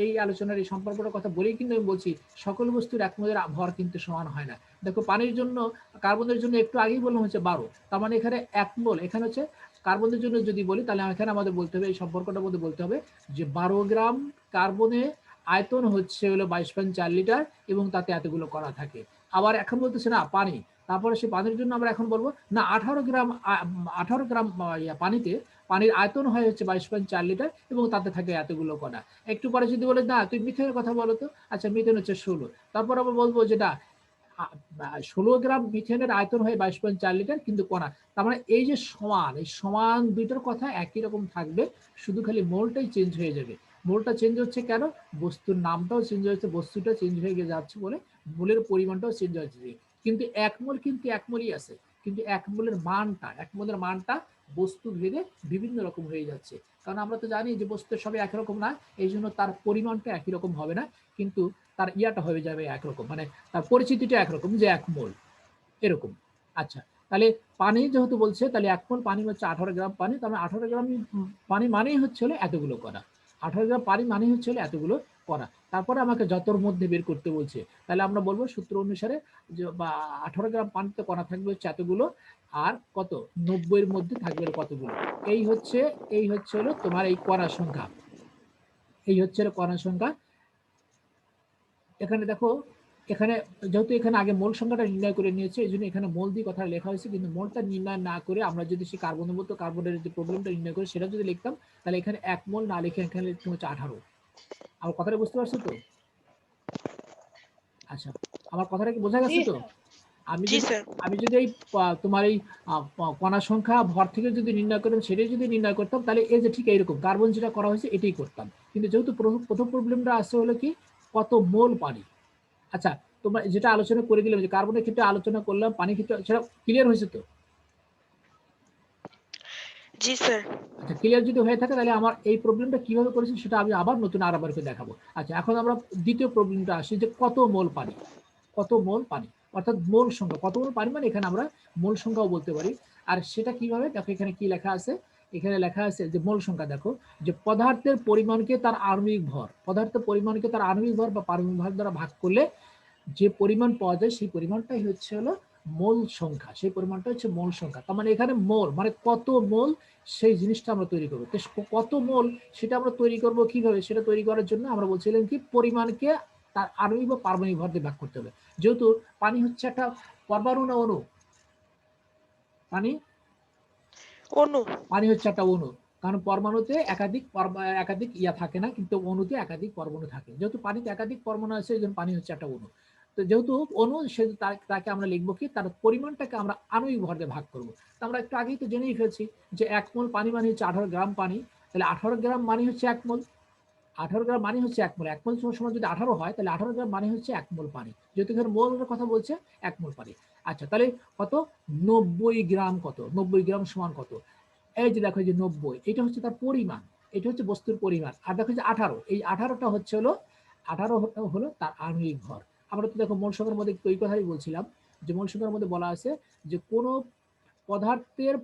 এই আলোচনার এই সম্পর্কটার কথা বলেই কিন্তু আমি বলছি সকল বস্তুর 1 মোলের ভর কিন্তু সমান হয় না। দেখো পানির জন্য, কার্বনের জন্য একটু আগেই বললাম হচ্ছে 12, তার মানে এখানে 1 মোল, এখানে হচ্ছে কার্বনের জন্য যদি বলি তাহলে এখানে আমাদের বলতে হবে, এই সম্পর্কটার মধ্যে বলতে হবে যে 12 গ্রাম কার্বনে আয়তন হচ্ছে হলো 22.4 লিটার, এবং তাতে এতগুলো কণা থাকে। আবার এখন বলতেছে না পানি, তারপরে সে পানির জন্য আমরা এখন বলবো না 18 গ্রাম পানিতে পানির আয়তন হয় হচ্ছে 22.4 লিটার, এবং তাতে থাকে এতগুলো কণা। একটু পরে যদি বলে না তুই মিথেনের কথা বলো তো, আচ্ছা মিথেন হচ্ছে 16, তারপর আবার বলবো যেটা 16 গ্রাম মিথেনের আয়তন হয় 22.4 লিটার, কিন্তু কণা। তার মানে এই যে সমান, এই সমান দুইটার কথা একই রকম থাকবে, শুধু খালি মোলটাই চেঞ্জ হয়ে যাবে। মোলটা চেঞ্জ হচ্ছে কেন? বস্তুর নামটাও চেঞ্জ হয়েছে, বস্তুটা চেঞ্জ হয়ে গিয়ে যাচ্ছে বলে মোলের পরিমাণটাও চেঞ্জ হয়েছে। কিন্তু এক মোল কিন্তু এক মোলই আছে, কিন্তু এক মোলের মানটা বস্তু ভেদে বিভিন্ন রকম হয়ে যাচ্ছে। কারণ আমরা তো জানি যে বস্তু সবই একরকম না, এই জন্য তার পরিমাণটা একই রকম হবে না, কিন্তু তার ইয়াটা হয়ে যাবে একরকম, মানে তার পরিচিতিটা একরকম, যে এক মোল এরকম। আচ্ছা, তাহলে পানি যেহেতু বলছে, তাহলে এক মোল পানি হচ্ছে 18 গ্রাম পানি, তার মানে 18 গ্রাম পানি মানেই হচ্ছে হলো এতগুলো করা। 18 গ্রাম পানি মানে হচ্ছে হলো এতগুলো করা। তারপরে আমাকে যতর মধ্যে বের করতে বলছে, তাহলে আমরা বলবো সূত্র অনুসারে যে বা 18 গ্রাম পানিতে কণা থাকবে হচ্ছে এতগুলো, আর কত 90 এর মধ্যে থাকবে কতগুলো। এই হচ্ছে হলো তোমার এই কণার সংখ্যা, এই হচ্ছে হলো কণার সংখ্যা। এখানে দেখো, এখানে যেহেতু এখানে আগে মোল সংখ্যাটা নির্ণয় করে নিয়েছে, এই জন্য এখানে মোল দিয়ে কথা লেখা হয়েছে, কিন্তু মোলটা নির্ণয় না করে আমরা যদি সেই কার্বনের মতো কার্বনের যে প্রবলেমটা নির্ণয় করে সেটা যদি লিখতাম, তাহলে এখানে এক মোল না লিখে এখানে লিখতে হচ্ছে 18। আমার কথাটা বুঝতে পারছো তো? আচ্ছা, আমার কথাটা কি বোঝা জি গেছে তো? আমি জি যদি স্যার। আমি যদি এই তোমার এই কণা সংখ্যা ভর থেকে যদি নির্ণয় করতাম, সেটাই যদি নির্ণয় করতাম, তাহলে এই যে ঠিক এইরকম কার্বন যেটা করা হয়েছে এটাই করতাম। কিন্তু যেহেতু প্রথম প্রবলেমটা আসছে হলো কি, কত মোল পানি। আচ্ছা, তোমরা যেটা আলোচনা করে দিলাম, যে কার্বনের ক্ষেত্রে আলোচনা করলাম, পানির ক্ষেত্রে, সেটা ক্লিয়ার হয়েছে তো? জি স্যার। আচ্ছা, ক্লিয়ার যদি হয়ে থাকে, তাহলে আমার এই প্রবলেমটা কিভাবে করেছি সেটা আমি আবার নতুন আরেকবার করে দেখাবো। আচ্ছা, এখন আমরা দ্বিতীয় প্রবলেমটা আসি, যে কত মোল পানি। কত মোল পানি অর্থাৎ মোল সংখ্যা, কত মোল পানি মানে এখানে আমরা মোল সংখ্যাও বলতে পারি। আর সেটা কিভাবে, দেখো এখানে কি লেখা আছে, এখানে লেখা আছে যে মোল সংখ্যা, দেখো যে পদার্থের পরিমাণকে তার আণবিক ভর, পদার্থের পরিমাণকে তার আণবিক ভর বা পারমাণবিক ভর দ্বারা ভাগ করলে যে পরিমাণ পাওয়া যায় সেই পরিমাণটাই হচ্ছে হলো মোল সংখ্যা, সেই পরিমাণটা হচ্ছে মোল সংখ্যা। তার মানে এখানে মোল মানে কত মোল, সেই জিনিসটা আমরা তৈরি করবো। কত মোল সেটা আমরা তৈরি করব কিভাবে, সেটা তৈরি করার জন্য আমরা বলছিলাম কি, পরিমাণকে তার আণবিক বা পারমাণবিক ভর দিয়ে ভাগ করতে হবে। যেহেতু পানি হচ্ছে একটা পরমাণু না অণু? পানি অনু। পানি হচ্ছে একটা অণু, কারণ পরমাণুতে একাধিক ইয়া থাকে না, কিন্তু অণুতে একাধিক পরমাণু থাকে। যেহেতু পানিতে একাধিক পরমাণু আছে, এই জন্য পানি হচ্ছে একটা অণু। তো যেহেতু অণু, সে তাকে আমরা লিখবো কি, তার পরিমাণটাকে আমরা আণবিক ভর দিয়ে ভাগ করবো। তো আমরা একটু আগেই তো জেনেই ফেলছি যে এক মোল পানি মানে হচ্ছে 18 গ্রাম পানি, তাহলে 18 গ্রাম মানে হচ্ছে এক মোল। 18 গ্রাম মানে হচ্ছে এক মোল, এক মোল সমান যদি 18 হয়, তাহলে 18 গ্রাম মানে হচ্ছে এক মোল পানি, যেহেতু এখানে মোলের কথা বলছে, এক মোল পানি। আচ্ছা, তাহলে কত, 90 গ্রাম, কত 90 গ্রাম সমান কত, এই যে দেখো, যে 90 এটা হচ্ছে তার পরিমাণ, এটা হচ্ছে বস্তুর পরিমাণ। আর দেখো যে 18, এই 18টা হচ্ছে হলো 18 হলো তার আণবিক ভর। আমরা তো দেখো মোল সংখ্যার মধ্যে ওই কথাই বলছিলাম, যে মোল সংখ্যার মধ্যে বলা আছে যে কোন পদার্থের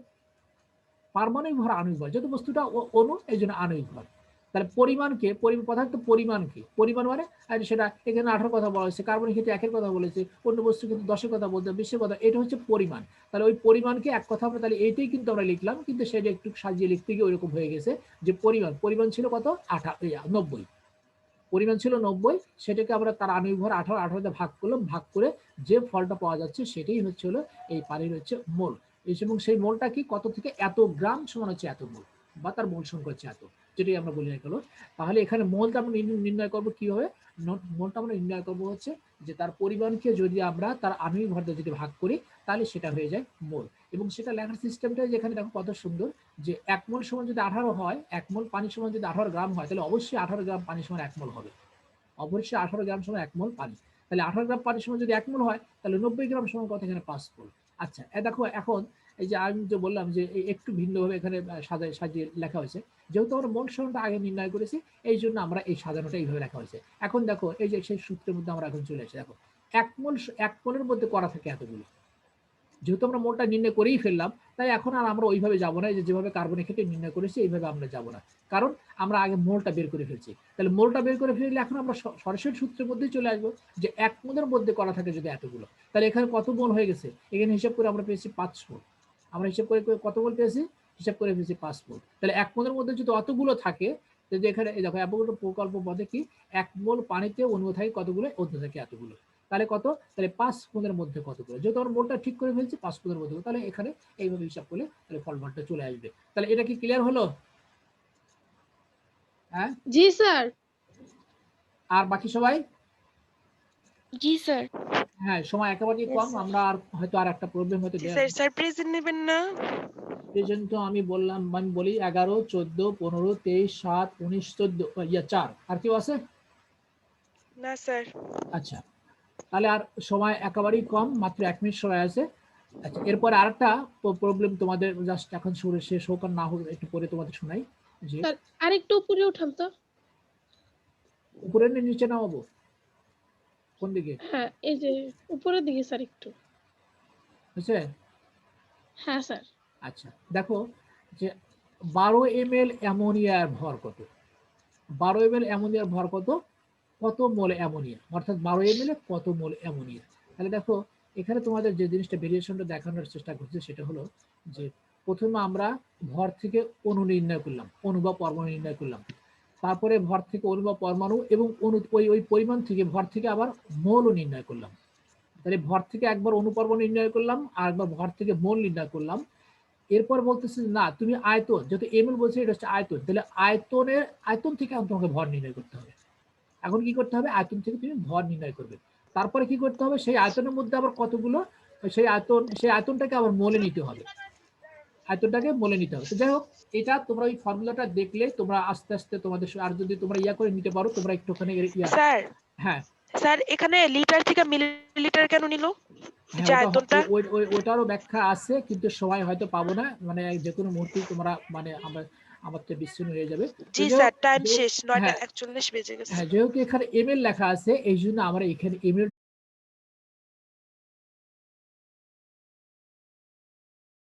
পারমাণবিক ভর আণবিক ভর, যেহেতু বস্তুটা অণু এই জন্য আণবিক ভর। তাহলে পরিমাণকে, পদার্থ পরিমাণকে, পরিমাণ মানে, আর সেটা এখানে 18 কথা বলা হয়েছে, কার্বনের ক্ষেত্রে 1-এর কথা বলেছে, অন্য বস্তু কিন্তু 10-এর কথা বলতে, 20-এর কথা, এটা হচ্ছে পরিমাণ। তাহলে ওই পরিমাণকে এক কথা আমরা, তাহলে এইটাই কিন্তু আমরা লিখলাম, কিন্তু সেটা একটু সাজিয়ে লিখতে গিয়ে ওইরকম হয়ে গেছে, যে পরিমাণ ছিল কত, 90, পরিমাণ ছিল 90, সেটাকে আমরা তার আণবিক ভর 18 দিয়ে ভাগ করলাম, ভাগ করে যে ফলটা পাওয়া যাচ্ছে সেটাই হচ্ছে হলো এই পানির হচ্ছে মোল। এবং সেই মোলটা কি, কত থেকে এত গ্রাম সমান হচ্ছে এত মোল, বা তার মোল সংখ্যা হচ্ছে এত, যেটাই আমরা বলি না কেন। তাহলে এখানে মোলটা আমরা নির্ণয় করবো কিভাবে, মোলটা আমরা নির্ণয় করবো হচ্ছে যে তার পরিমাণকে যদি আমরা তার আণবিক ভর দিয়ে যদি ভাগ করি, তাহলে সেটা হয়ে যায় মোল। এবং সেটা লেখার সিস্টেমটা যেখানে দেখো কত সুন্দর, যে এক মোল সমান যদি 18 হয়, এক মোল পানি সমান যদি 18 গ্রাম হয়, তাহলে অবশ্যই 18 গ্রাম পানি সমান এক মোল হবে, অবশ্যই 18 গ্রাম সমান এক মোল পানি। তাহলে 18 গ্রাম পানির সমান যদি এক মোল হয়, তাহলে 90 গ্রাম সমান কত, এখানে 5 মোল। আচ্ছা, দেখো এখন এই যে আমি যে বললাম যে একটু ভিন্নভাবে এখানে সাজিয়ে লেখা হয়েছে, যেহেতু আমরা মোল সংখ্যাটা আগে নির্ণয় করেছি, এই জন্য আমরা এই সাজানোটা এইভাবে লেখা হয়েছে। এখন দেখো এই যে সেই সূত্রের মধ্যে আমরা এখন চলে আসি, দেখো এক মোলের মধ্যে করা থাকে এতগুলো, যেহেতু আমরা মোলটা নির্ণয় করেই ফেললাম, তাই এখন আর আমরা ওইভাবে যাবো না, যে যেভাবে কার্বনের ক্ষেত্রে নির্ণয় করেছি এইভাবে আমরা যাবো না, কারণ আমরা আগে মোলটা বের করে ফেলছি। তাহলে মোলটা বের করে ফেললে এখন আমরা সরাসরি সূত্রের মধ্যেই চলে আসবো, যে এক মোলের মধ্যে করা থাকে যদি এতগুলো, তাহলে এখানে কত মোল হয়ে গেছে, এখানে হিসাব করে আমরা পেয়েছি 5 মোল। আমরা হিসাব করে কত মোল পেয়েছি, হিসাব করে পেয়েছি 5 মোল। তাহলে এক মোলের মধ্যে যদি অতগুলো থাকে, যদি এখানে দেখো অ্যাভোগাড্রো প্রকল্প পদে কি, এক মোল পানিতে অণু থাকে কতগুলো, অণু থাকে এতগুলো, তাহলে কত, তাহলে 5 মোলের মধ্যে কতগুলো, যেহেতু আমরা মোলটা ঠিক করে ফেলছি 5 মোলের মধ্যে, তাহলে এখানে এইভাবে হিসাব করলে তাহলে ফলমানটা চলে আসবে। তাহলে এটা কি ক্লিয়ার হলো? হ্যাঁ, জি স্যার। আর বাকি সবাই? জি স্যার। হ্যাঁ, সময় একেবারেই Yes, কম। sir. আমরা আর হয়তো আর একটা প্রবলেম হয়তো জি স্যার, স্যার প্রেজেন্ট নেবেন না? প্রেজেন্ট তো আমি বললাম, আমি বলি 11, 14, 15, 23, 7, 19, 14 ইয়া 4। আর কেউ আছে? না স্যার। আচ্ছা, তাহলে আর সময় একেবারেই কম, মাত্র 1 মিনিট সময় আছে। আচ্ছা, এরপরে আরেকটা প্রবলেম তোমাদের জাস্ট এখন শেষ হোক আর না হোক একটু পরে তোমাদের শোনাই যে স্যার আরেকটু উপরে উঠান তো। উপরে না নিচে নামাবো? কোন দিকে? হ্যাঁ এই যে উপরের দিকে স্যার একটু। বুঝছে? হ্যাঁ স্যার। আচ্ছা, দেখো যে 12 ml অ্যামোনিয়ার ভর কত? 12 ml অ্যামোনিয়ার ভর কত? কত মোল অ্যামোনিয়া, অর্থাৎ 12 ml এ কত মোল অ্যামোনিয়া। তাহলে দেখো এখানে তোমাদের যে জিনিসটা ভেরিয়েশনটা দেখানোর চেষ্টা করছে সেটা হলো যে প্রথমে আমরা ভর থেকে অণু নির্ণয় করলাম, অণু বা পরমাণু নির্ণয় করলাম। তারপরে ভর থেকে অণু বা পরমাণু এবং অণু ওই পরিমাণ থেকে ভর থেকে আবার মোলও নির্ণয় করলাম। তাহলে ভর থেকে একবার অণু পরমাণু নির্ণয় করলাম আর একবার ভর থেকে মোল নির্ণয় করলাম। এরপর বলতেছে না তুমি আয়তন, যেহেতু এমএল বলছে এটা হচ্ছে আয়তন, তাহলে আয়তন থেকে এখন তোমাকে ভর নির্ণয় করতে হবে। এখন কি করতে হবে? আয়তন থেকে তুমি ভর নির্ণয় করবে। তারপরে কি করতে হবে? সেই আয়তনের মধ্যে আবার কতগুলো, সেই আয়তনটাকে আবার মোলে নিতে হবে, আয়তনটাকে মোলে নিতে হবে। তো যাই হোক, এটা তোমরা ওই ফর্মুলাটা দেখলে তোমরা আস্তে আস্তে তোমাদের আর যদি তোমরা ইয়া করে নিতে পারো তোমরা একটুখানি স্যার, হ্যাঁ স্যার এখানে লিটার থেকে মিলিলিটার কেন নিল? হ্যাঁ, যে ওটা আয়তনটা? ওটারও ব্যাখ্যা আছে, কিন্তু সময় হয়তো পাবো না, মানে যে কোনো মুহূর্তেই তোমরা মানে আমার তো বিচ্ছিন্ন হয়ে যাবে। তো জি যাই স্যার, হোক, টাইম শেষ, 9টা হ্যাঁ 41 বেজে গেছে। হ্যাঁ, যেহেতু এখানে এমএল লেখা আছে এই জন্য আমরা এখানে এমএল